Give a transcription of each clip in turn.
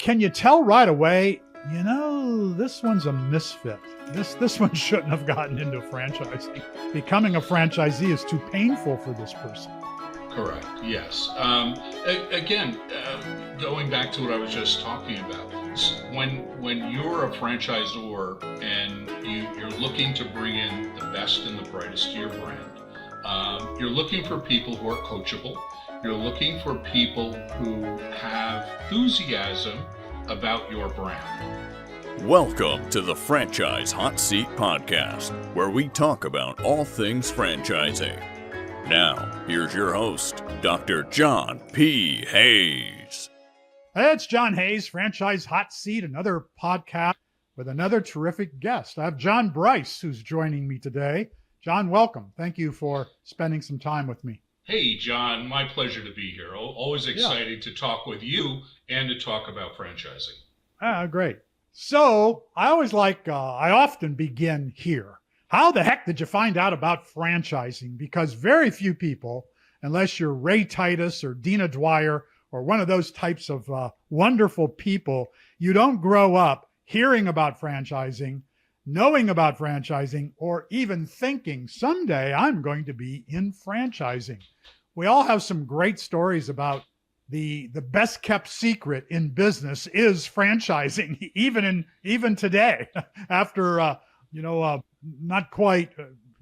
can you tell right away, this one's a misfit? This one shouldn't have gotten into franchising. Becoming a franchisee is too painful for this person. Correct. Yes. Again, going back to what I was just talking about, when you're a franchisor and you're looking to bring in the best and the brightest to your brand, you're looking for people who are coachable. You're looking for people who have enthusiasm about your brand. Welcome to the Franchise Hot Seat Podcast, where we talk about all things franchising. Now, here's your host, Dr. John P. Hayes. Hey, it's John Hayes, Franchise Hot Seat, another podcast with another terrific guest. I have John Brice, who's joining me today. John, welcome. Thank you for spending some time with me. Hey, John, my pleasure to be here. Always excited to talk with you and to talk about franchising. Great. So I often begin here. How the heck did you find out about franchising? Because very few people, unless you're Ray Titus or Dina Dwyer or one of those types of wonderful people, you don't grow up hearing about franchising, knowing about franchising, or even thinking someday I'm going to be in franchising. We all have some great stories about the best kept secret in business is franchising, even today, after not quite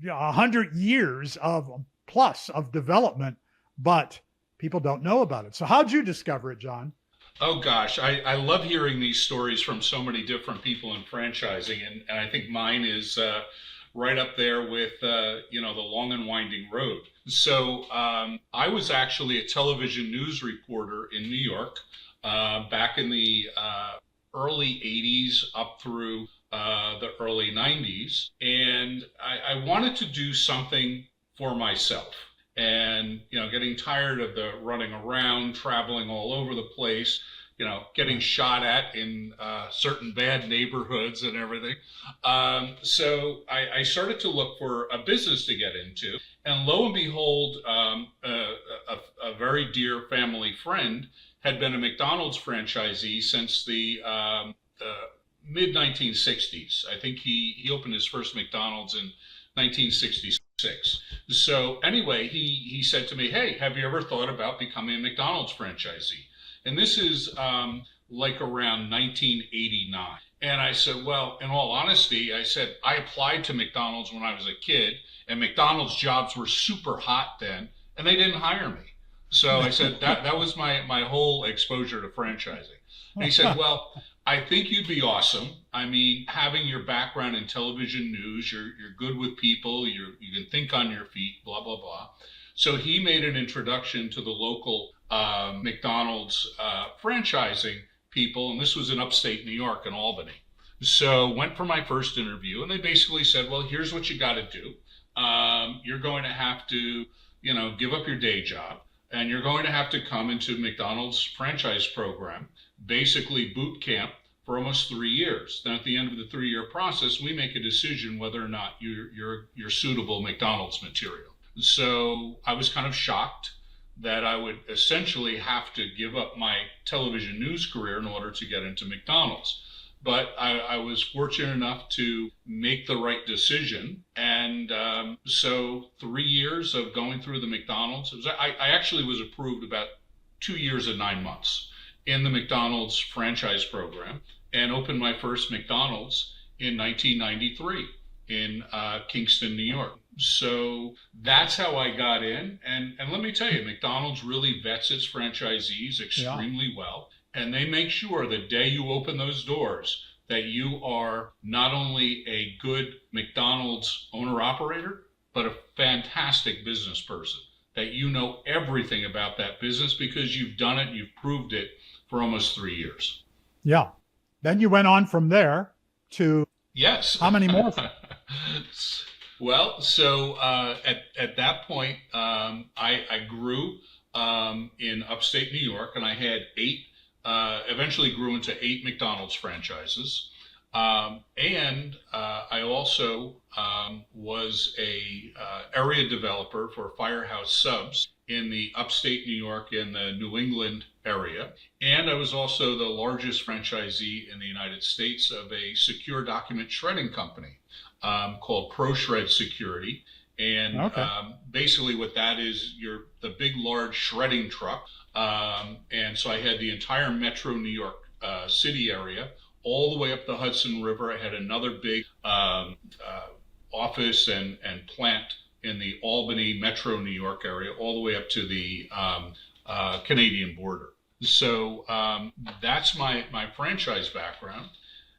100 years of development, but people don't know about it. So how'd you discover it, John? Oh gosh, I love hearing these stories from so many different people in franchising, and I think mine is right up there with the long and winding road. So I was actually a television news reporter in New York back in the early 80s up through the early 90s, and I wanted to do something for myself. And, getting tired of the running around, traveling all over the place, getting shot at in certain bad neighborhoods and everything. So I started to look for a business to get into. And lo and behold, a very dear family friend had been a McDonald's franchisee since the mid-1960s. I think he opened his first McDonald's in 1966. So anyway, he said to me, hey, have you ever thought about becoming a McDonald's franchisee? And this is like around 1989. And I said, well, in all honesty, I said, I applied to McDonald's when I was a kid, and McDonald's jobs were super hot then, and they didn't hire me. So I said, that was my whole exposure to franchising. And he said, well, I think you'd be awesome. I mean, having your background in television news, you're good with people, you can think on your feet, blah, blah, blah. So he made an introduction to the local McDonald's franchising people, and this was in upstate New York in Albany. So went for my first interview, and they basically said, well, here's what you got to do. You're going to have to, give up your day job, and you're going to have to come into McDonald's franchise program, basically boot camp for almost 3 years. Then at the end of the 3-year process, we make a decision whether or not you're suitable McDonald's material. So I was kind of shocked that I would essentially have to give up my television news career in order to get into McDonald's. But I was fortunate enough to make the right decision. And so 3 years of going through the McDonald's, I actually was approved about 2 years and 9 months in the McDonald's franchise program, and opened my first McDonald's in 1993 in Kingston, New York. So that's how I got in. And let me tell you, McDonald's really vets its franchisees extremely well. And they make sure the day you open those doors that you are not only a good McDonald's owner-operator, but a fantastic business person, that you know everything about that business because you've done it, you've proved it for almost 3 years. Yeah. Then you went on from there to how many more? Well, so at that point, I grew in upstate New York, and I had eventually grew into 8 McDonald's franchises. And I also was a area developer for Firehouse Subs in the upstate New York and the New England area. And I was also the largest franchisee in the United States of a secure document shredding company called ProShred Security. And basically what that is, you're the big, large shredding truck. And so I had the entire metro New York City area, all the way up the Hudson River. I had another big office and plant in the Albany metro New York area, all the way up to the Canadian border. So that's my franchise background.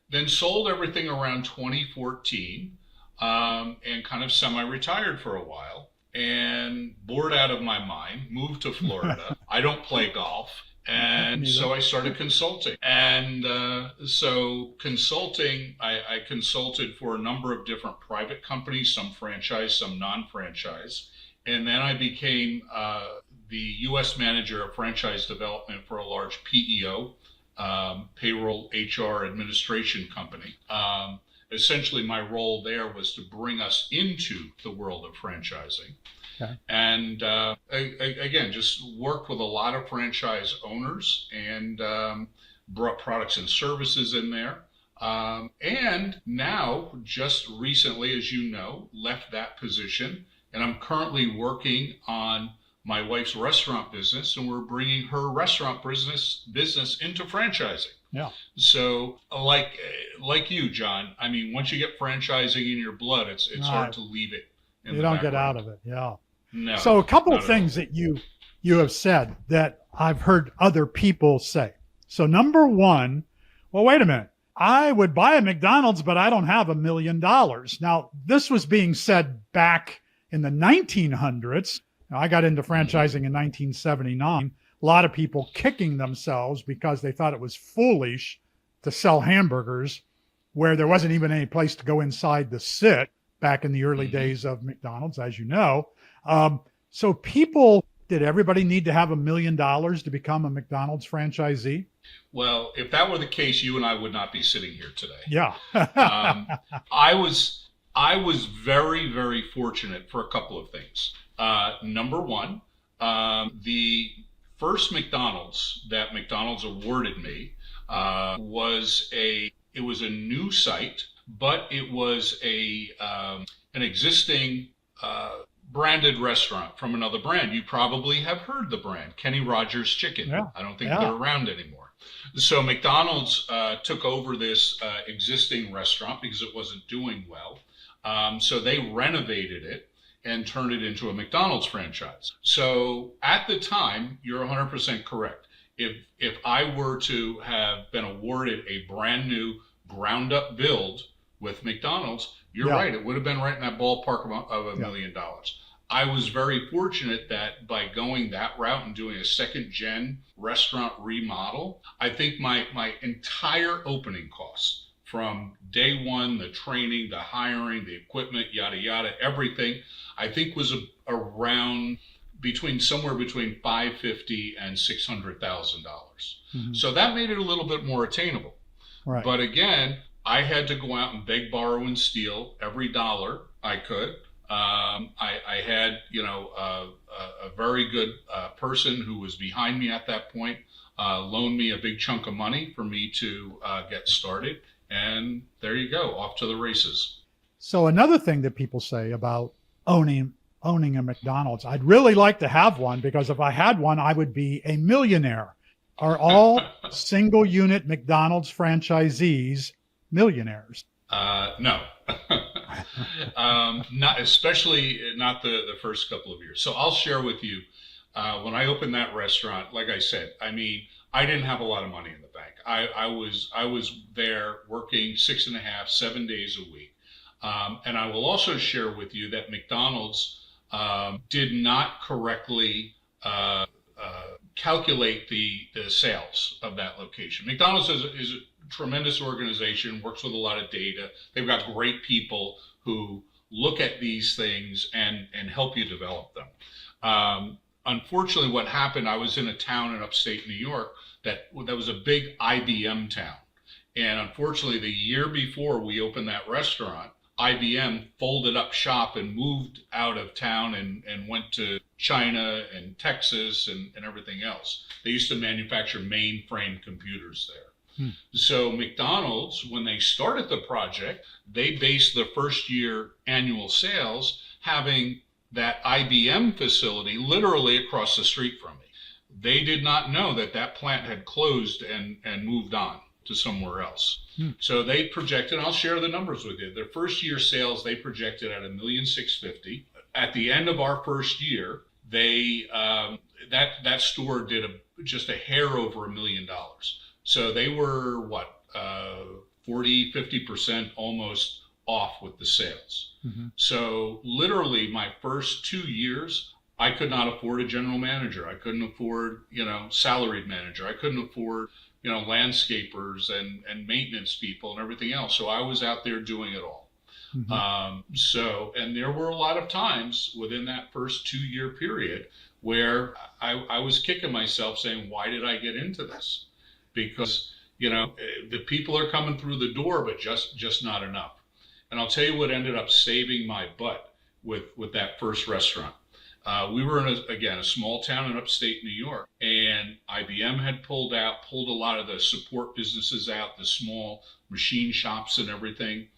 Then sold everything around 2014 and kind of semi-retired for a while and bored out of my mind, moved to Florida. I don't play golf. And so I started consulting. And so consulting, I consulted for a number of different private companies, some franchise, some non-franchise. And then I became the U.S. manager of franchise development for a large PEO, payroll HR administration company. Essentially, my role there was to bring us into the world of franchising. Okay. And again, just worked with a lot of franchise owners and brought products and services in there. And now, just recently, as you know, left that position. And I'm currently working on my wife's restaurant business, and we're bringing her restaurant business into franchising. Yeah. So like you, John, I mean, once you get franchising in your blood, it's hard to leave it. You don't get out of it. Yeah. No. So a couple of things that you have said that I've heard other people say. So number one, well, wait a minute. I would buy a McDonald's, but I don't have $1 million. Now, this was being said back in the 1900s. Now, I got into franchising in 1979. A lot of people kicking themselves because they thought it was foolish to sell hamburgers where there wasn't even any place to go inside the sit back in the early days of McDonald's, as you know. So did everybody need to have $1 million to become a McDonald's franchisee? Well, if that were the case, you and I would not be sitting here today. Yeah. I was very, very fortunate for a couple of things. Number one, the first McDonald's that McDonald's awarded me was a new site, but it was an existing branded restaurant from another brand. You probably have heard the brand, Kenny Rogers Chicken. Yeah. I don't think they're around anymore. So McDonald's took over this existing restaurant because it wasn't doing well. So they renovated it and turned it into a McDonald's franchise. So at the time, you're 100% correct. If I were to have been awarded a brand new ground up build with McDonald's, you're right. It would have been right in that ballpark of $1 million. I was very fortunate that by going that route and doing a second gen restaurant remodel, I think my entire opening costs from day one, the training, the hiring, the equipment, yada, yada, everything, I think was around somewhere between $550,000 and $600,000. Mm-hmm. So that made it a little bit more attainable. Right. But again, I had to go out and beg, borrow, and steal every dollar I could. I had, a very good person who was behind me at that point, loaned me a big chunk of money for me to get started. And there you go, off to the races. So another thing that people say about owning a McDonald's, I'd really like to have one because if I had one, I would be a millionaire. Are all single unit McDonald's franchisees millionaires? No. Not especially not the first couple of years. So I'll share with you, when I opened that restaurant, like I said, I mean, I didn't have a lot of money in the bank. I was there working 6.5, 7 days a week. And I will also share with you that McDonald's did not correctly calculate the sales of that location. McDonald's is a tremendous organization, works with a lot of data. They've got great people who look at these things and help you develop them. Unfortunately, what happened, I was in a town in upstate New York that was a big IBM town. And unfortunately, the year before we opened that restaurant, IBM folded up shop and moved out of town and went to China and Texas and everything else. They used to manufacture mainframe computers there. So McDonald's, when they started the project, they based the first year annual sales having that IBM facility literally across the street from me. They did not know that that plant had closed and moved on to somewhere else. So they projected, I'll share the numbers with you. Their first year sales, they projected at $1,650,000. At the end of our first year, they that store did just a hair over $1 million. So they were 40-50% almost off with the sales. So literally my first 2 years, I could not afford a general manager. I couldn't afford, salaried manager. I couldn't afford, landscapers and maintenance people and everything else. So I was out there doing it all. And there were a lot of times within that first 2 year period where I was kicking myself saying, why did I get into this? Because, the people are coming through the door, but just not enough. And I'll tell you what ended up saving my butt with that first restaurant. We were in a small town in upstate New York, and IBM had pulled a lot of the support businesses out, the small machine shops and everything,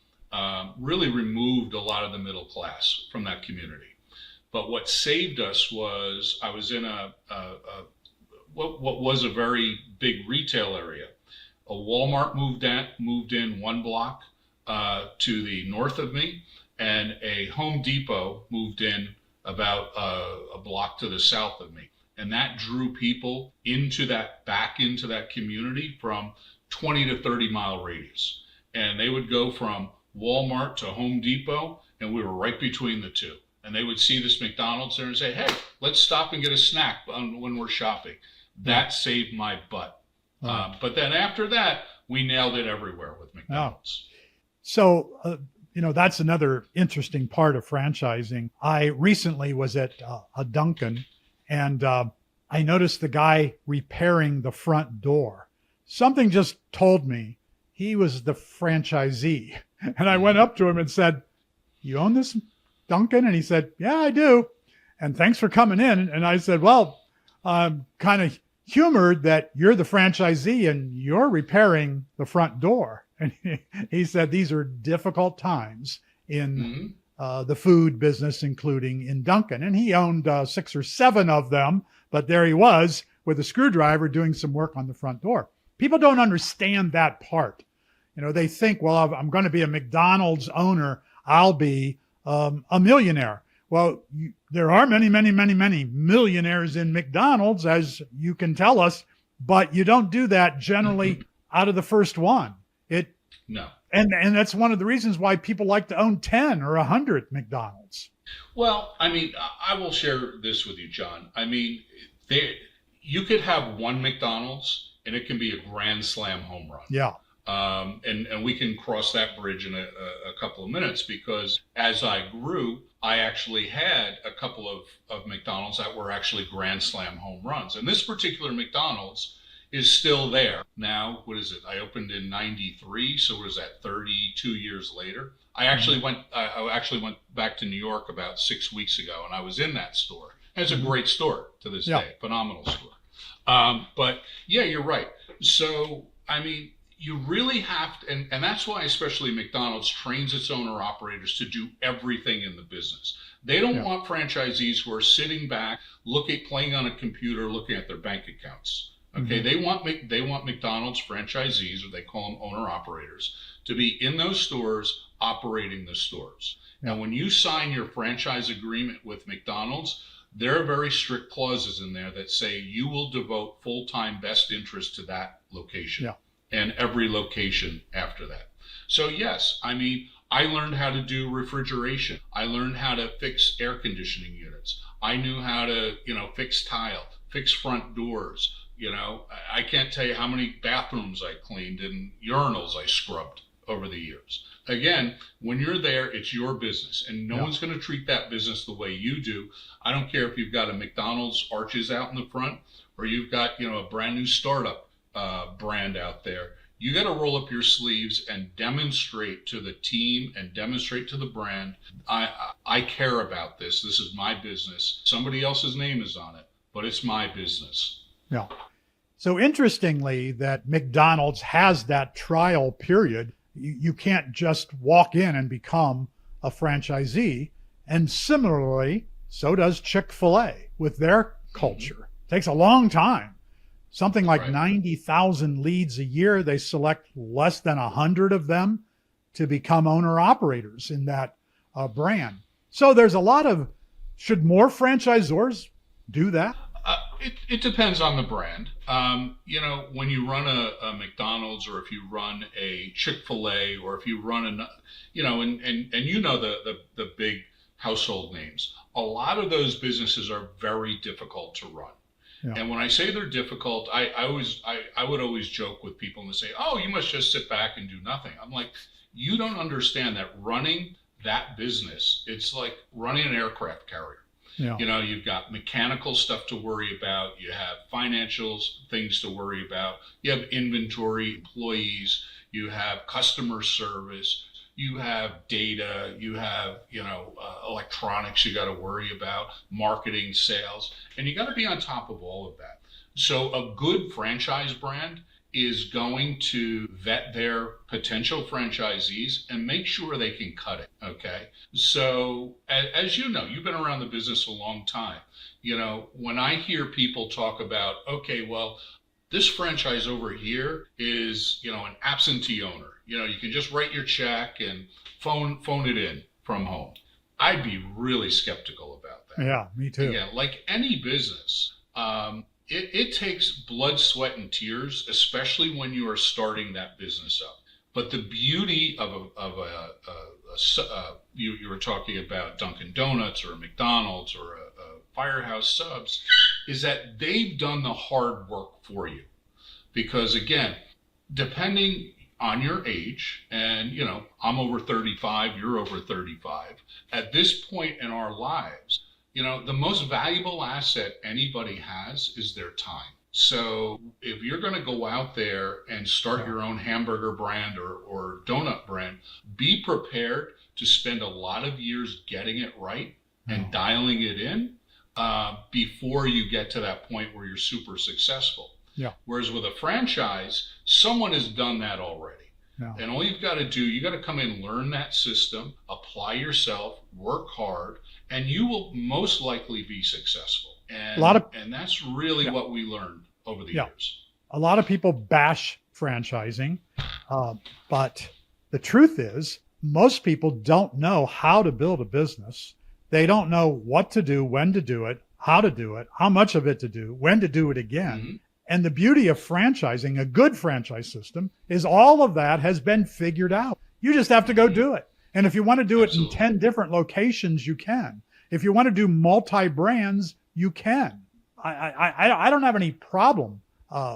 really removed a lot of the middle class from that community. But what saved us was I was in what was a very big retail area. A Walmart moved in 1 block to the north of me, and a Home Depot moved in about a block to the south of me. And that drew people back into that community from 20 to 30 mile radius. And they would go from Walmart to Home Depot, and we were right between the two. And they would see this McDonald's there and say, hey, let's stop and get a snack when we're shopping. That saved my butt. But then after that, we nailed it everywhere with McDonald's. So, that's another interesting part of franchising. I recently was at a Dunkin', and I noticed the guy repairing the front door. Something just told me he was the franchisee. And I went up to him and said, you own this Dunkin'? And he said, yeah, I do. And thanks for coming in. And I said, well, I'm kind of humored that you're the franchisee and you're repairing the front door. And he said, these are difficult times in the food business, including in Dunkin'. And he owned 6 or 7 of them, but there he was with a screwdriver doing some work on the front door. People don't understand that part. They think, well, I'm going to be a McDonald's owner, I'll be a millionaire. Well, there are many, many, many, many millionaires in McDonald's, as you can tell us, but you don't do that generally out of the first one. No. And that's one of the reasons why people like to own 10 or 100 McDonald's. Well, I will share this with you, John. You could have one McDonald's and it can be a grand slam home run. Yeah. And we can cross that bridge in a couple of minutes, because as I grew, I actually had a couple of McDonald's that were actually grand slam home runs. And this particular McDonald's is still there. Now, what is it? I opened in 93, so what is that, 32 years later? I actually went back to New York about 6 weeks ago, and I was in that store. And it's a great store to this day, phenomenal store. But yeah, you're right. So, you really have to, and that's why especially McDonald's trains its owner operators to do everything in the business. They don't want franchisees who are sitting back, playing on a computer, looking at their bank accounts. Okay, they want McDonald's franchisees, or they call them owner operators, to be in those stores operating the stores. Now, when you sign your franchise agreement with McDonald's, there are very strict clauses in there that say you will devote full-time best interest to that location and every location after that. So yes, I learned how to do refrigeration. I learned how to fix air conditioning units. I knew how to, fix tile, fix front doors. I can't tell you how many bathrooms I cleaned and urinals I scrubbed over the years. Again, when you're there, it's your business, and no one's going to treat that business the way you do. I don't care if you've got a McDonald's arches out in the front, or you've got, a brand new startup brand out there. You got to roll up your sleeves and demonstrate to the team and demonstrate to the brand, I care about this. This is my business. Somebody else's name is on it, but it's my business. Yeah. So interestingly, that McDonald's has that trial period. You can't just walk in and become a franchisee. And similarly, so does Chick-fil-A with their culture. It takes a long time. Something like 90,000 leads a year. They select less than 100 of them to become owner-operators in that brand. So there's a lot of, should more franchisors do that? It depends on the brand. When you run a McDonald's, or if you run a Chick-fil-A, or if you run the big household names, a lot of those businesses are very difficult to run. Yeah. And when I say they're difficult, I would always joke with people and say, "Oh, you must just sit back and do nothing." I'm like, you don't understand that running that business, it's like running an aircraft carrier. Yeah. You've got mechanical stuff to worry about. You have financials, things to worry about. You have inventory, employees. You have customer service. You have data. You have, electronics you got to worry about, marketing, sales, and you got to be on top of all of that. So a good franchise brand is going to vet their potential franchisees and make sure they can cut it, okay? So as you know, you've been around the business a long time. When I hear people talk about, okay, well, this franchise over here is, an absentee owner. You can just write your check and phone it in from home. I'd be really skeptical about that. Yeah, me too. Yeah, like any business, it takes blood, sweat, and tears, especially when you are starting that business up. But the beauty of you were talking about Dunkin' Donuts or a McDonald's or a Firehouse Subs, is that they've done the hard work for you. Because again, depending on your age, and I'm over 35, you're over 35, at this point in our lives, the most valuable asset anybody has is their time. So if you're going to go out there and start your own hamburger brand or donut brand, be prepared to spend a lot of years getting it right and dialing it in before you get to that point where you're super successful. Yeah. Whereas with a franchise, someone has done that already. Yeah. And all you've got to do, you got to come in, learn that system, apply yourself, work hard, and you will most likely be successful. And that's really what we learned over the years. A lot of people bash franchising, but the truth is most people don't know how to build a business. They don't know what to do, when to do it, how much of it to do, when to do it again. Mm-hmm. And the beauty of franchising, a good franchise system, is all of that has been figured out. You just have to go do it. And if you want to do it in 10 different locations, you can. If you want to do multi-brands, you can. I don't have any problem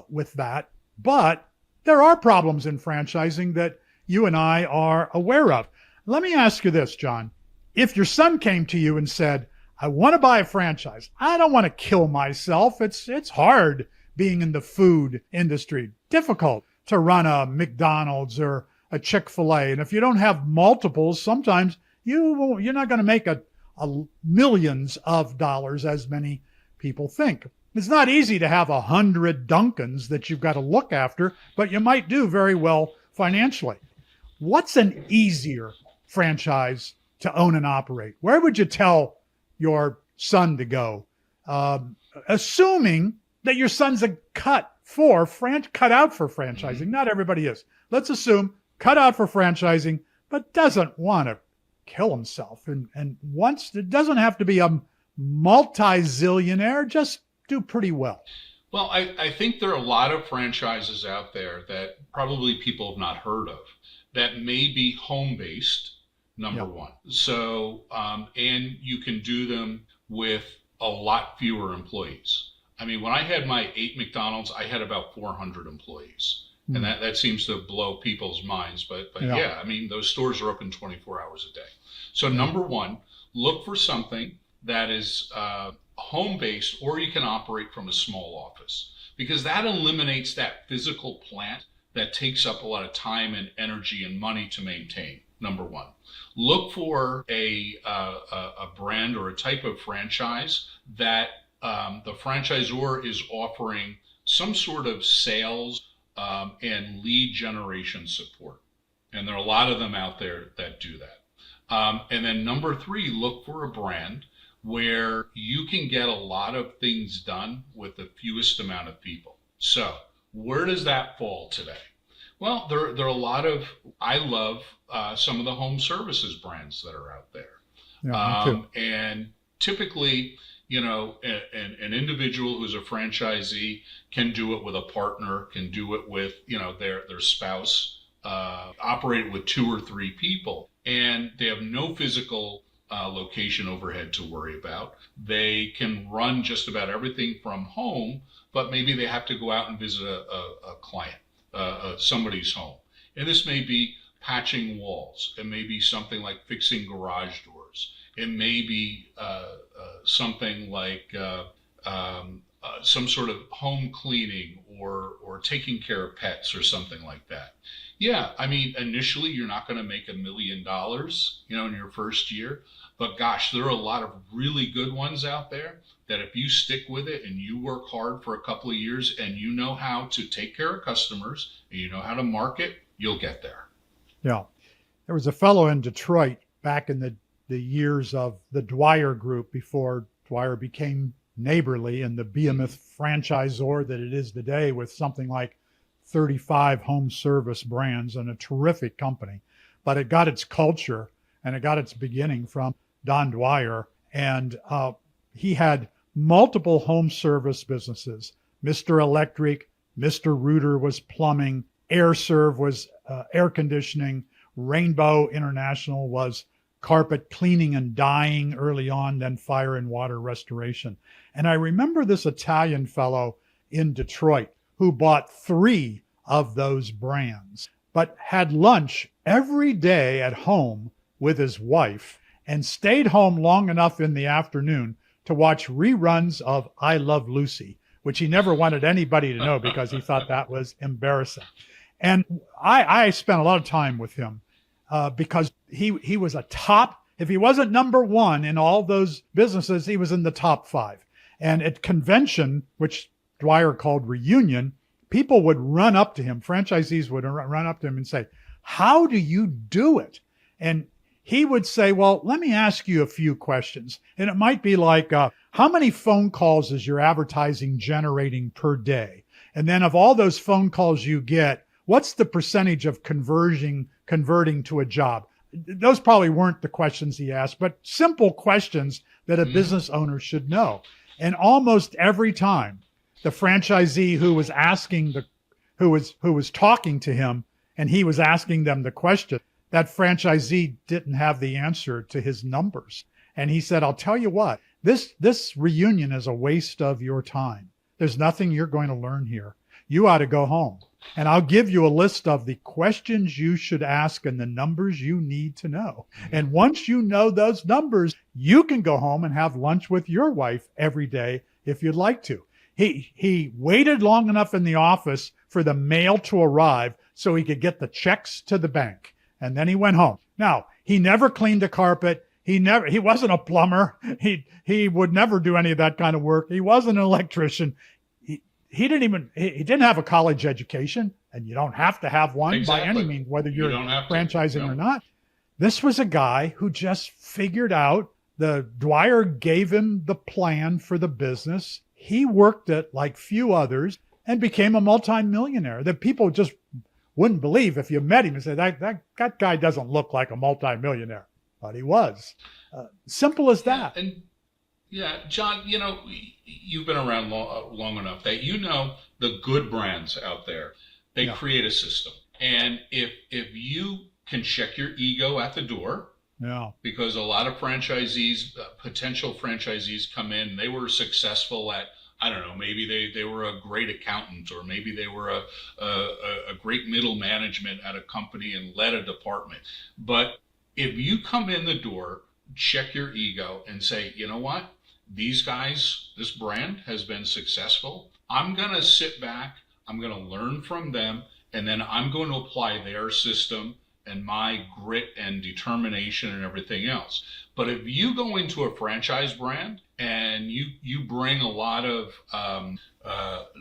with that, but there are problems in franchising that you and I are aware of. Let me ask you this, John. If your son came to you and said, I want to buy a franchise. I don't want to kill myself. It's hard being in the food industry, difficult to run a McDonald's or a Chick-fil-A. And if you don't have multiples, sometimes you're not going to make a millions of dollars as many people think. It's not easy to have 100 Dunkins that you've got to look after, but you might do very well financially. What's an easier franchise to own and operate? Where would you tell your son to go? Assuming that your son's a cut out for franchising. Not everybody is. Let's assume cut out for franchising, but doesn't want to kill himself and wants it doesn't have to be a multi-zillionaire, just do pretty well. Well, I think there are a lot of franchises out there that probably people have not heard of that may be home-based, number one. So, and you can do them with a lot fewer employees. I mean, when I had my 8 McDonald's, I had about 400 employees. And that seems to blow people's minds. But yeah, I mean, those stores are open 24 hours a day. So number one, look for something that is home-based, or you can operate from a small office, because that eliminates that physical plant that takes up a lot of time and energy and money to maintain. Number one, look for a brand or a type of franchise that the franchisor is offering some sort of sales and lead generation support. And there are a lot of them out there that do that. And then number three, look for a brand where you can get a lot of things done with the fewest amount of people. So where does that fall today? Well, there are a lot of, I love some of the home services brands that are out there. Yeah, me too. And typically, you know, an individual who's a franchisee can do it with a partner, can do it with, you know, their spouse, operate with 2 or 3 people, and they have no physical location overhead to worry about. They can run just about everything from home, but maybe they have to go out and visit a client, somebody's home. And this may be patching walls. It may be something like fixing garage doors. It may be something like some sort of home cleaning or taking care of pets or something like that. Yeah, I mean, initially you're not going to make $1 million, you know, in your first year, but gosh, there are a lot of really good ones out there that if you stick with it and you work hard for a couple of years and you know how to take care of customers and you know how to market, you'll get there. Yeah. There was a fellow in Detroit back in the years of the Dwyer Group before Dwyer became Neighborly and the behemoth franchisor that it is today with something like 35 home service brands and a terrific company. But it got its culture and it got its beginning from Don Dwyer. And he had multiple home service businesses. Mr. Electric, Mr. Rooter was plumbing, AirServe was air conditioning, Rainbow International was carpet cleaning and dyeing early on, then fire and water restoration. And I remember this Italian fellow in Detroit who bought 3 of those brands, but had lunch every day at home with his wife and stayed home long enough in the afternoon to watch reruns of I Love Lucy, which he never wanted anybody to know because he thought that was embarrassing. And I spent a lot of time with him because he was a top, if he wasn't number 1 in all those businesses, he was in the top 5. And at convention, which Dwyer called reunion, people would run up to him, franchisees would run up to him and say, how do you do it? And he would say, well, let me ask you a few questions. And it might be like, how many phone calls is your advertising generating per day? And then of all those phone calls you get, what's the percentage of converting to a job? Those probably weren't the questions he asked, but simple questions that a business owner should know. And almost every time the franchisee who was asking who was talking to him and he was asking them the question, that franchisee didn't have the answer to his numbers. And he said, I'll tell you what, this reunion is a waste of your time. There's nothing you're going to learn here. You ought to go home. And I'll give you a list of the questions you should ask and the numbers you need to know. And once you know those numbers, you can go home and have lunch with your wife every day if you'd like to. He waited long enough in the office for the mail to arrive so he could get the checks to the bank. And then he went home. Now, he never cleaned a carpet. He wasn't a plumber. He would never do any of that kind of work. He wasn't an electrician. He didn't have a college education, and you don't have to have one by any means, whether you're franchising or not. This was a guy who just figured out the Dwyer gave him the plan for the business. He worked it like few others and became a multimillionaire that people just wouldn't believe if you met him and said, that guy doesn't look like a multimillionaire, but he was. Simple as that. And yeah, John, you know, you've been around long enough that you know the good brands out there, they create a system. And if you can check your ego at the door, because a lot of franchisees, potential franchisees come in, they were successful at, I don't know, maybe they were a great accountant, or maybe they were a great middle management at a company and led a department. But if you come in the door, check your ego and say, you know what? These guys, this brand has been successful. I'm going to sit back. I'm going to learn from them. and then I'm going to apply their system and my grit and determination and everything else. But if you go into a franchise brand and you bring a lot of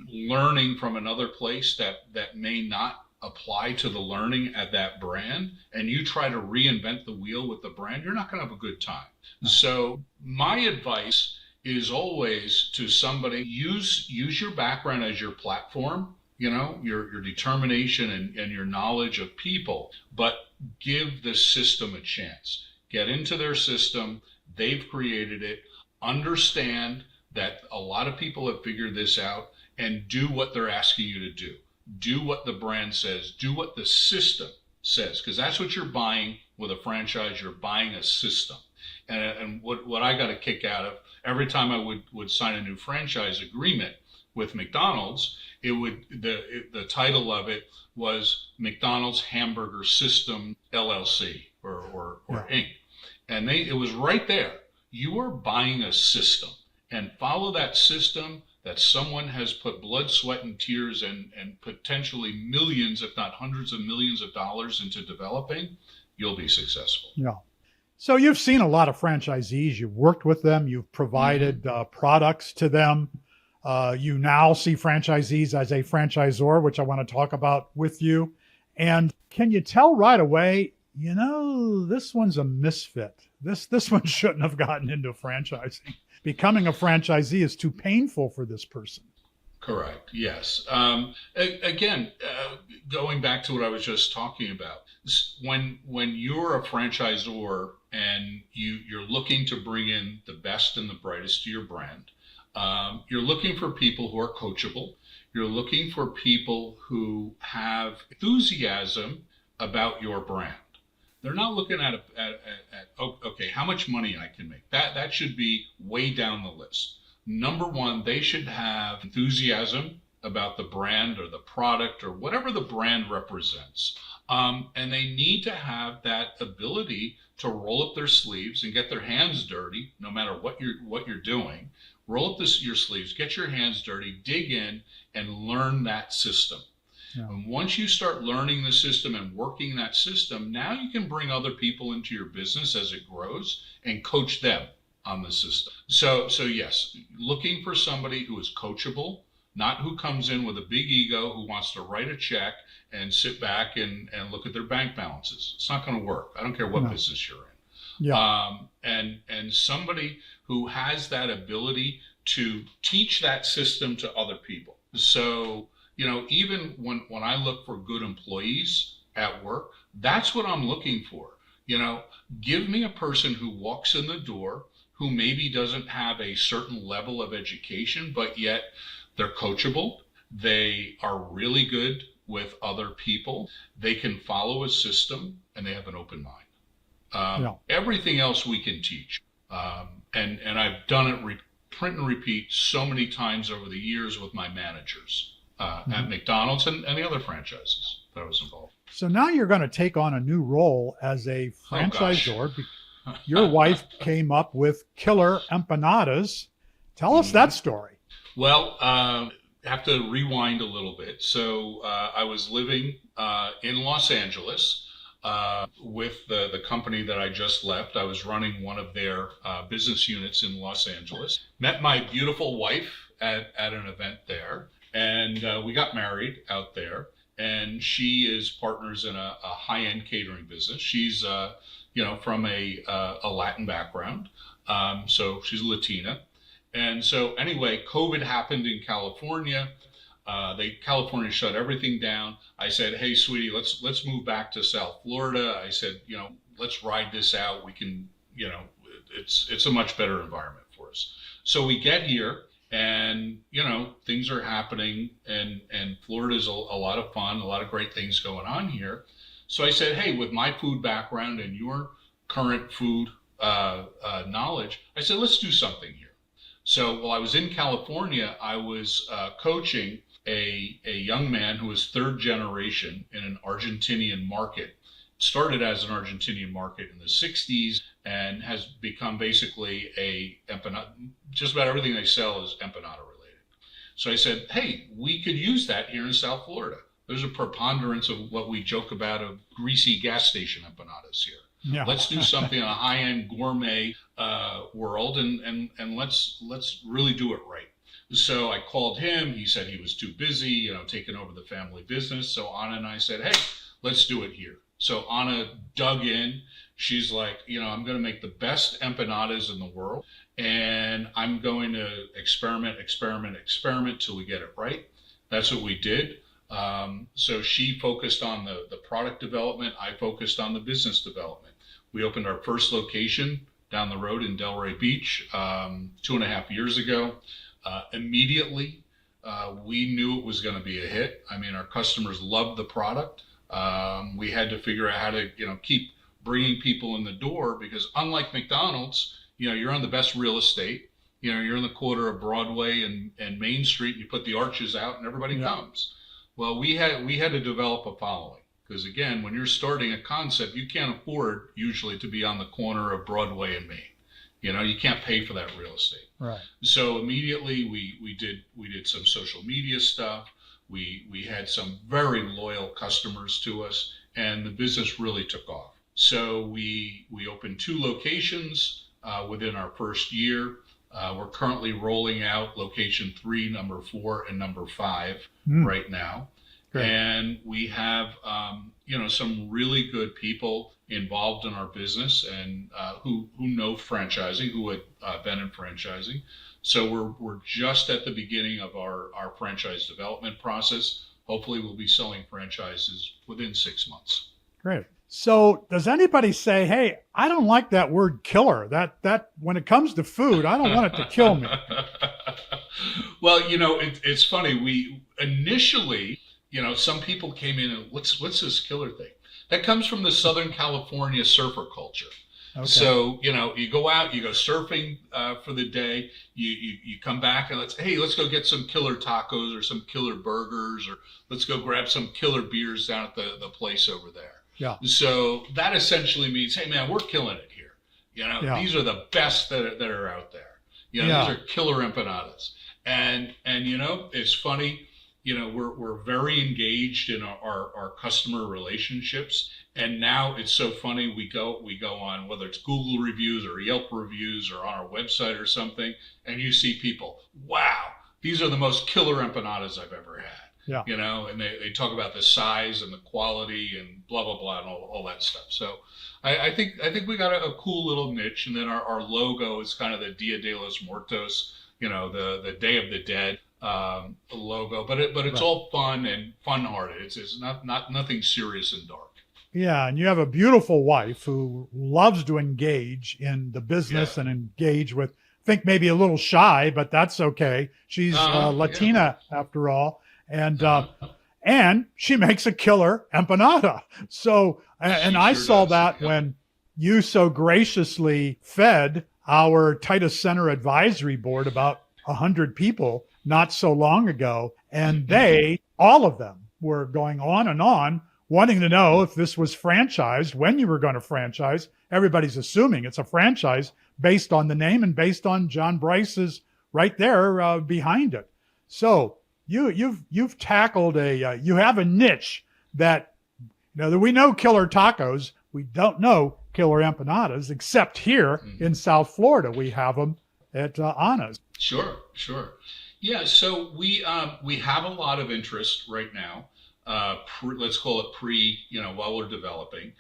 learning from another place that may not apply to the learning at that brand, and you try to reinvent the wheel with the brand, you're not going to have a good time. So my advice is always to somebody, use your background as your platform, your determination and your knowledge of people, but give the system a chance. Get into their system. They've created it. Understand that a lot of people have figured this out, and do what they're asking you to do. Do what the brand says. Do what the system says, because that's what you're buying with a franchise. You're buying a system. And what I got a kick out of, every time I would sign a new franchise agreement with McDonald's, the title of it was McDonald's Hamburger System LLC or Inc. And it was right there. You are buying a system, and follow that system that someone has put blood, sweat, and tears and potentially millions, if not hundreds of millions of dollars into developing. You'll be successful. Yeah. So you've seen a lot of franchisees. You've worked with them. You've provided products to them. You now see franchisees as a franchisor, which I want to talk about with you. And can you tell right away, this one's a misfit. This one shouldn't have gotten into franchising. Becoming a franchisee is too painful for this person. Correct. Yes. Again, going back to what I was just talking about, when you're a franchisor and you're looking to bring in the best and the brightest to your brand, you're looking for people who are coachable. You're looking for people who have enthusiasm about your brand. They're not looking at okay, how much money I can make. That should be way down the list. Number one, they should have enthusiasm about the brand or the product or whatever the brand represents. And they need to have that ability to roll up their sleeves and get their hands dirty, no matter what you're doing. Roll up your sleeves, get your hands dirty, dig in, and learn that system. Yeah. And once you start learning the system and working that system, now you can bring other people into your business as it grows and coach them on the system. So yes, looking for somebody who is coachable, not who comes in with a big ego, who wants to write a check and sit back and look at their bank balances. It's not going to work. I don't care what business you're in. Yeah. And somebody who has that ability to teach that system to other people. So, even when I look for good employees at work, that's what I'm looking for. Give me a person who walks in the door, who maybe doesn't have a certain level of education, but yet they're coachable. They are really good with other people. They can follow a system, and they have an open mind. Everything else we can teach. And I've done it print and repeat so many times over the years with my managers at McDonald's and the other franchises that I was involved. So now you're going to take on a new role as a franchisor. Your wife came up with Killer Empanadas. Tell us that story. Well, have to rewind a little bit. So I was living in Los Angeles with the company that I just left. I was running one of their business units in Los Angeles. Met my beautiful wife at an event there, and we got married out there. And she is partners in a high-end catering business. She's from a Latin background, so she's Latina. And so anyway, COVID happened in California. California shut everything down. I said, hey, sweetie, let's move back to South Florida. I said, let's ride this out. We can, it's a much better environment for us. So we get here, and things are happening, and Florida's a lot of fun, a lot of great things going on here. So I said, hey, with my food background and your current food knowledge, I said, let's do something here. So while I was in California, I was coaching a young man who was third generation in an Argentinian market. Started as an Argentinian market in the 60s and has become basically a empanada. Just about everything they sell is empanada related. So I said, hey, we could use that here in South Florida. There's a preponderance of what we joke about of greasy gas station empanadas here. Yeah. Let's do something in a high-end gourmet world, and let's really do it right. So I called him. He said he was too busy, taking over the family business. So Anna and I said, hey, let's do it here. So Anna dug in. She's like, I'm going to make the best empanadas in the world, and I'm going to experiment till we get it right. That's what we did. So she focused on the product development. I focused on the business development. We opened our first location down the road in Delray Beach 2.5 years ago. Immediately, we knew it was going to be a hit. I mean, our customers loved the product. We had to figure out how to, keep bringing people in the door, because unlike McDonald's, you're on the best real estate. You're in the corner of Broadway and Main Street. And you put the arches out, and everybody comes. Well, we had to develop a following, because again, when you're starting a concept, you can't afford usually to be on the corner of Broadway and Main. You can't pay for that real estate. Right. So immediately we did some social media stuff. We had some very loyal customers to us, and the business really took off. So we opened 2 locations within our first year. We're currently rolling out location 3, number 4, and number 5 right now. Great. And we have, some really good people involved in our business and who know franchising, who had been in franchising. So we're just at the beginning of our franchise development process. Hopefully we'll be selling franchises within 6 months. Great. So does anybody say, hey, I don't like that word killer. That when it comes to food, I don't want it to kill me. Well, it's funny. We initially, some people came in and what's this killer thing? That comes from the Southern California surfer culture. Okay. So, you go out, you go surfing for the day, you come back and let's go get some killer tacos or some killer burgers, or let's go grab some killer beers down at the place over there. Yeah. So that essentially means, hey man, we're killing it here. These are the best that are out there. These are killer empanadas. And it's funny, we're very engaged in our customer relationships. And now it's so funny, we go on, whether it's Google reviews or Yelp reviews or on our website or something, and you see people, wow, these are the most killer empanadas I've ever had. Yeah. And they talk about the size and the quality and blah, blah, blah, and all that stuff. So I think we got a cool little niche. And then our logo is kind of the Dia de los Muertos, the Day of the Dead logo. But it's all fun and fun-hearted. It's not nothing serious and dark. Yeah, and you have a beautiful wife who loves to engage in the business and engage with, I think maybe a little shy, but that's okay. She's Latina after all. And she makes a killer empanada. So, and I saw that when you so graciously fed our Titus Center Advisory Board, about 100 people, not so long ago. And all of them were going on and on, wanting to know if this was franchised, when you were going to franchise. Everybody's assuming it's a franchise based on the name and based on John Brice's right there behind it. So, You've tackled you have a niche that, that we know killer tacos. We don't know killer empanadas, except here in South Florida. We have them at Anna's. Sure. Yeah. So we have a lot of interest right now. Let's call it while we're developing.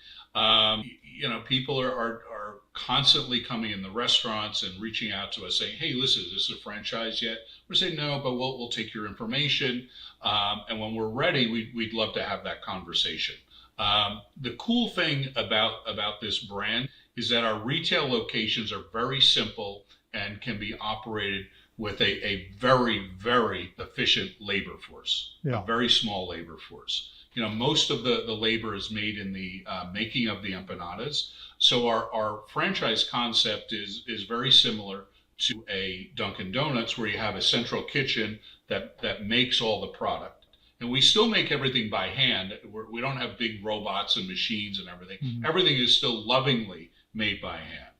People are constantly coming in the restaurants and reaching out to us saying, hey, listen, is this a franchise yet? We're saying no, but we'll take your information. And when we're ready, we'd love to have that conversation. The cool thing about this brand is that our retail locations are very simple and can be operated with a very, very efficient labor force, a very small labor force. Most of the labor is made in the making of the empanadas. So our franchise concept is very similar to a Dunkin' Donuts, where you have a central kitchen that makes all the product. And we still make everything by hand. We don't have big robots and machines and everything. Mm-hmm. Everything is still lovingly made by hand.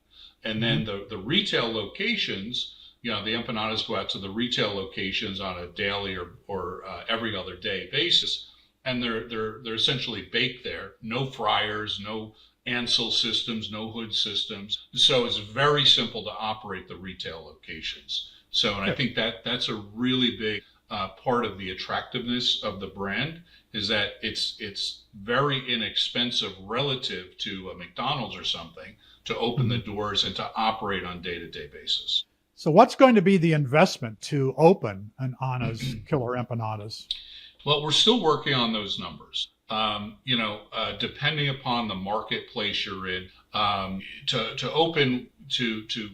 And then the retail locations, the empanadas go out to the retail locations on a daily or every other day basis. and they're essentially baked there. No fryers, no Ansel systems, no hood systems. So it's very simple to operate the retail locations. So, and I think that's a really big part of the attractiveness of the brand, is that it's very inexpensive relative to a McDonald's or something to open the doors and to operate on day-to-day basis. So what's going to be the investment to open an Anna's Killer Empanadas? Well, we're still working on those numbers. Depending upon the marketplace you're in, to open, to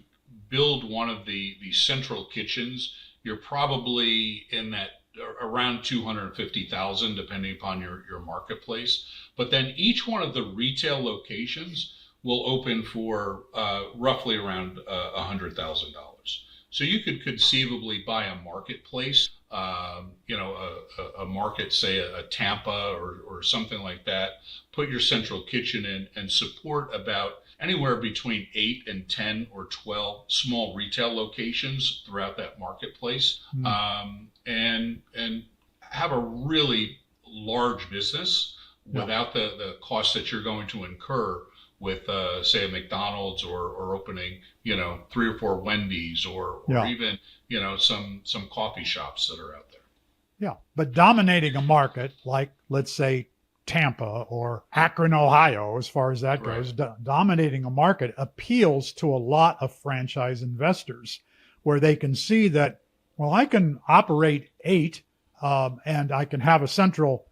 build one of the central kitchens, you're probably in that around $250,000, depending upon your marketplace. But then each one of the retail locations will open for roughly around $100,000. So you could conceivably buy a marketplace, a market, say a Tampa or something like that, put your central kitchen in and support about anywhere between 8 and 10 or 12 small retail locations throughout that marketplace, and have a really large business without the cost that you're going to incur with, say, a McDonald's or opening, 3 or 4 Wendy's or even, some coffee shops that are out there. Yeah, but dominating a market like, let's say, Tampa or Akron, Ohio, as far as that goes, dominating a market appeals to a lot of franchise investors, where they can see that, well, I can operate 8 and I can have a central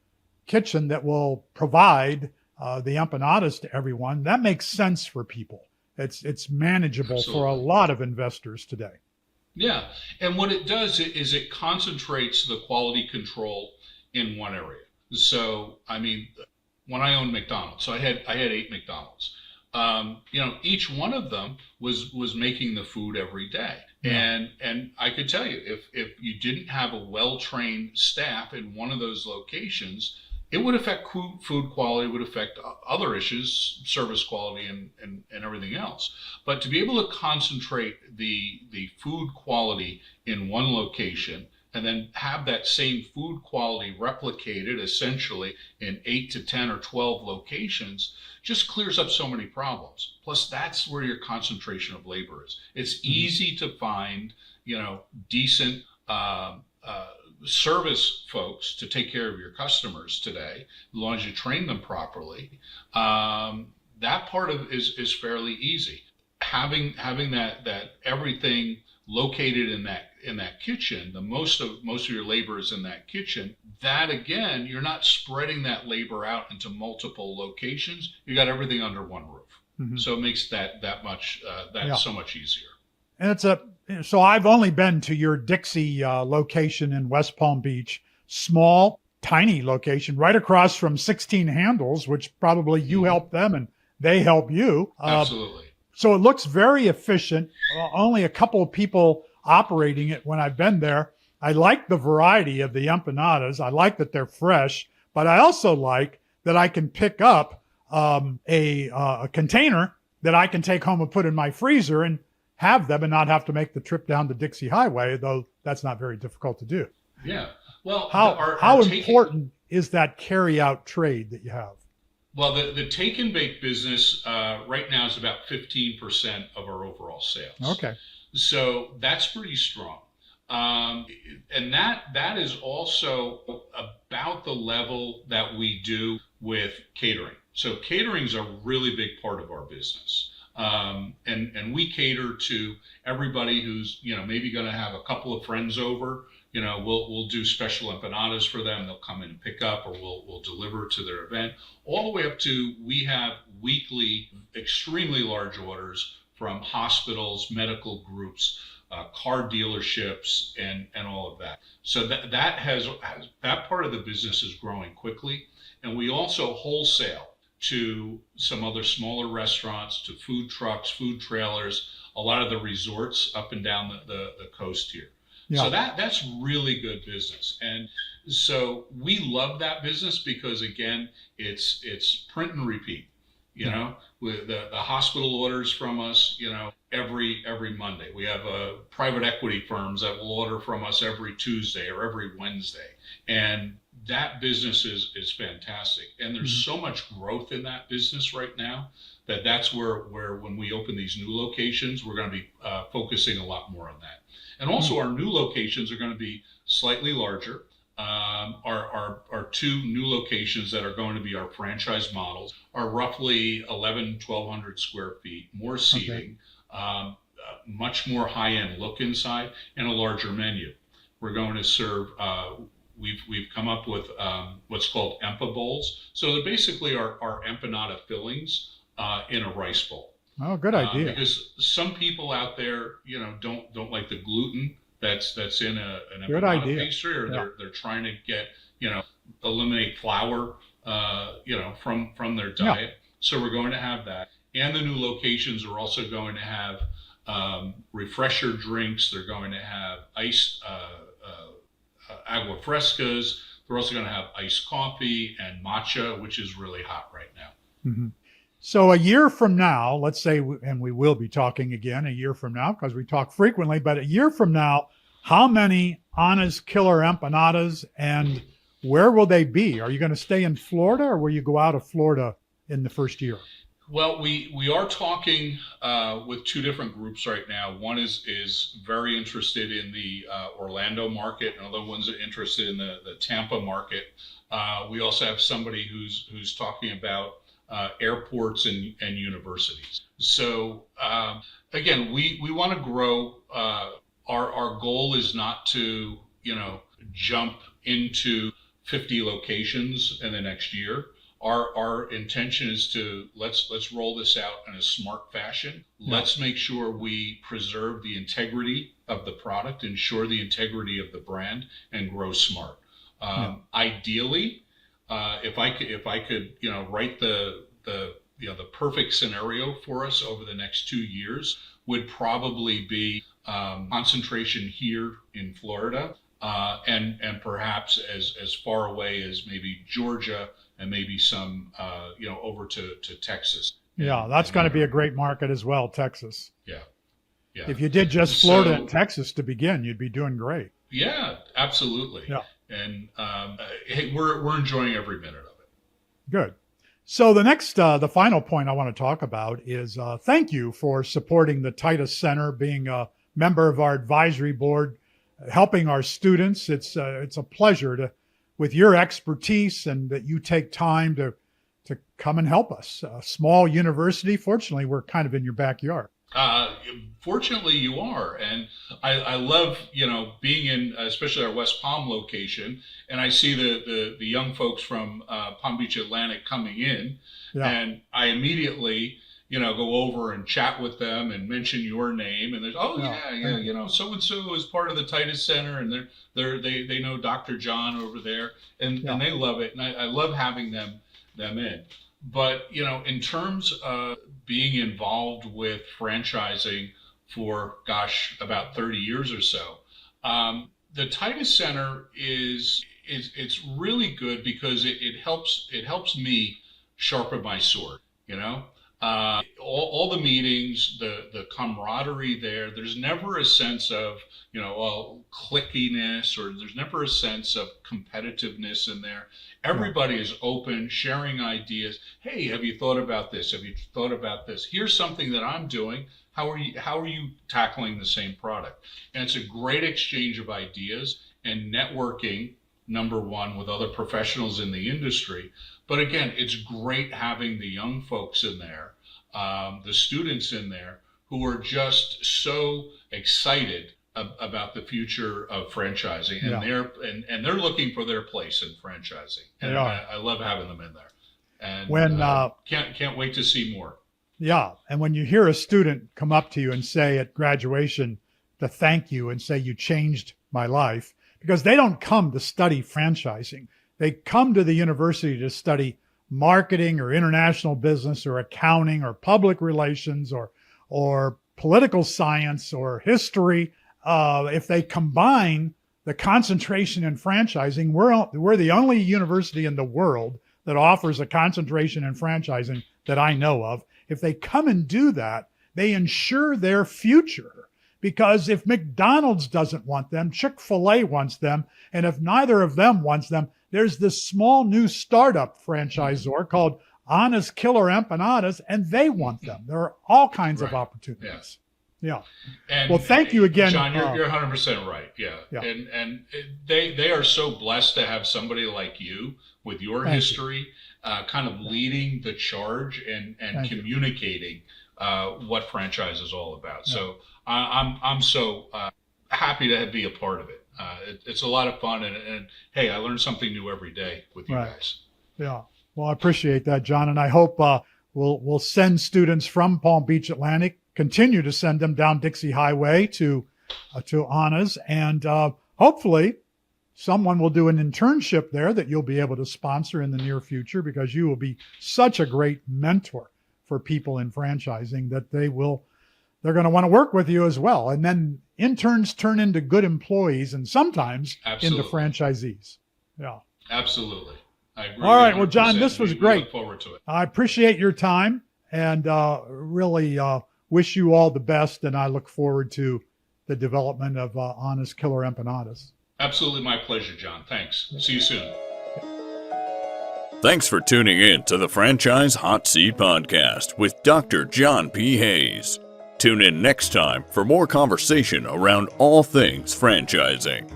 kitchen that will provide the empanadas to everyone. That makes sense for people. It's manageable Absolutely. for a lot of investors today. Yeah, and what it does is it concentrates the quality control in one area. So, I mean, when I owned McDonald's, so I had 8 McDonald's. Each one of them was making the food every day. Yeah. And I could tell you, if you didn't have a well-trained staff in one of those locations, it would affect food quality, would affect other issues, service quality and everything else. But to be able to concentrate the food quality in one location and then have that same food quality replicated essentially in 8 to 10 or 12 locations just clears up so many problems. Plus, that's where your concentration of labor is. It's easy to find, decent service folks to take care of your customers today, as long as you train them properly. That part of is fairly easy. Having that everything located in that kitchen, the most of your labor is in that kitchen. That again, you're not spreading that labor out into multiple locations. You got everything under one roof. So it makes that so much easier. And so I've only been to your Dixie location in West Palm Beach, small, tiny location right across from 16 Handles, which probably you help them and they help you. Absolutely. So it looks very efficient. Only a couple of people operating it when I've been there. I like the variety of the empanadas. I like that they're fresh, but I also like that I can pick up a container that I can take home and put in my freezer and have them and not have to make the trip down the Dixie Highway, though that's not very difficult to do. Yeah. Well, how important is that carry-out trade that you have? Well, the take and bake business right now is about 15% of our overall sales. Okay. So that's pretty strong. And that is also about the level that we do with catering. So catering is a really big part of our business. And we cater to everybody who's, maybe going to have a couple of friends over. We'll do special empanadas for them. They'll come in and pick up, or we'll deliver to their event. All the way up to, we have weekly, extremely large orders from hospitals, medical groups, car dealerships, and all of that. So that part of the business is growing quickly. And we also wholesale to some other smaller restaurants, to food trucks, food trailers, a lot of the resorts up and down the coast here. Yeah. So that's really good business. And so we love that business because, again, it's print and repeat. With the hospital orders from us, every Monday. We have private equity firms that will order from us every Tuesday or every Wednesday. And that business is fantastic, and there's so much growth in that business right now that's where when we open these new locations, we're going to be focusing a lot more on that. And also our new locations are going to be slightly larger. Our two new locations that are going to be our franchise models are roughly 1,100 square feet, more seating, much more high-end look inside, and a larger menu. We're going to serve, we've come up with what's called empa bowls. So they're basically our empanada fillings in a rice bowl. Oh, good idea. Because some people out there, don't like the gluten that's in an good empanada idea. pastry, or they're trying to get, eliminate flour, from their diet. So we're going to have that. And the new locations are also going to have refresher drinks. They're going to have iced agua frescas. They're also going to have iced coffee and matcha, which is really hot right now. Mm-hmm. So a year from now, let's say, and we will be talking again a year from now because we talk frequently, but a year from now, how many Anna's Killer Empanadas, and where will they be? Are you going to stay in Florida, or will you go out of Florida in the first year? Well, we are talking with two different groups right now. One is very interested in the Orlando market, and other one's interested in the Tampa market. We also have somebody who's talking about airports and universities. So again, we want to grow. Our goal is not to jump into 50 locations in the next year. Our intention is to let's roll this out in a smart fashion. Yeah. Let's make sure we preserve the integrity of the product, ensure the integrity of the brand, and grow smart. Ideally, if I could write the perfect scenario for us over the next 2 years, would probably be concentration here in Florida, and perhaps as far away as maybe Georgia, and maybe some over to Texas. Yeah, that's going to be a great market as well, Texas. Yeah. If you did just Florida and Texas to begin, you'd be doing great. Yeah, absolutely. Yeah. And we're enjoying every minute of it. Good. So the final point I want to talk about is thank you for supporting the Titus Center, being a member of our advisory board, helping our students. It's a pleasure with your expertise, and that you take time to come and help us. A small university, fortunately, we're kind of in your backyard. Fortunately, you are, and I love being in, especially our West Palm location, and I see the young folks from Palm Beach Atlantic coming in, and I immediately go over and chat with them and mention your name, and there's so and so is part of the Titus Center, and they know Dr. John over there, and they love it, and I love having them in. But in terms of being involved with franchising for about 30 years or so, the Titus Center it's really good because it helps me sharpen my sword. All the meetings, the camaraderie there's never a sense of clickiness, or there's never a sense of competitiveness in there. Everybody is open, sharing ideas. Hey, have you thought about this? Have you thought about this? Here's something that I'm doing. How are you tackling the same product? And it's a great exchange of ideas and networking, number one, with other professionals in the industry. But again, it's great having the young folks in there, the students in there, who are just so excited about the future of franchising, and they're looking for their place in franchising. And I love having them in there, and can't wait to see more. Yeah, and when you hear a student come up to you and say at graduation to thank you and say you changed my life, because they don't come to study franchising. They come to the university to study marketing or international business or accounting or public relations or political science or history. If they combine the concentration in franchising, we're the only university in the world that offers a concentration in franchising that I know of. If they come and do that, they ensure their future. Because if McDonald's doesn't want them, Chick-fil-A wants them, and if neither of them wants them, there's this small new startup franchisor called Anna's Killer Empanadas, and they want them. There are all kinds of opportunities. Yeah. And well, thank you again, John. You're 100% right. Yeah. And they are so blessed to have somebody like you with your history, kind of leading the charge and communicating what franchise is all about. Yeah. So I'm so happy to be a part of it. It's a lot of fun, and hey, I learn something new every day with you guys. Yeah. Well, I appreciate that, John, and I hope we'll send students from Palm Beach Atlantic, continue to send them down Dixie Highway to Anna's, and hopefully someone will do an internship there that you'll be able to sponsor in the near future, because you will be such a great mentor for people in franchising that they're going to want to work with you as well. And then interns turn into good employees and sometimes into franchisees. Yeah. Absolutely. I agree. All right. Well, John, this was great. We look forward to it. I appreciate your time and really wish you all the best. And I look forward to the development of Anna's Killer Empanadas. Absolutely. My pleasure, John. Thanks. See you soon. Thanks for tuning in to the Franchise Hot Seat Podcast with Dr. John P. Hayes. Tune in next time for more conversation around all things franchising.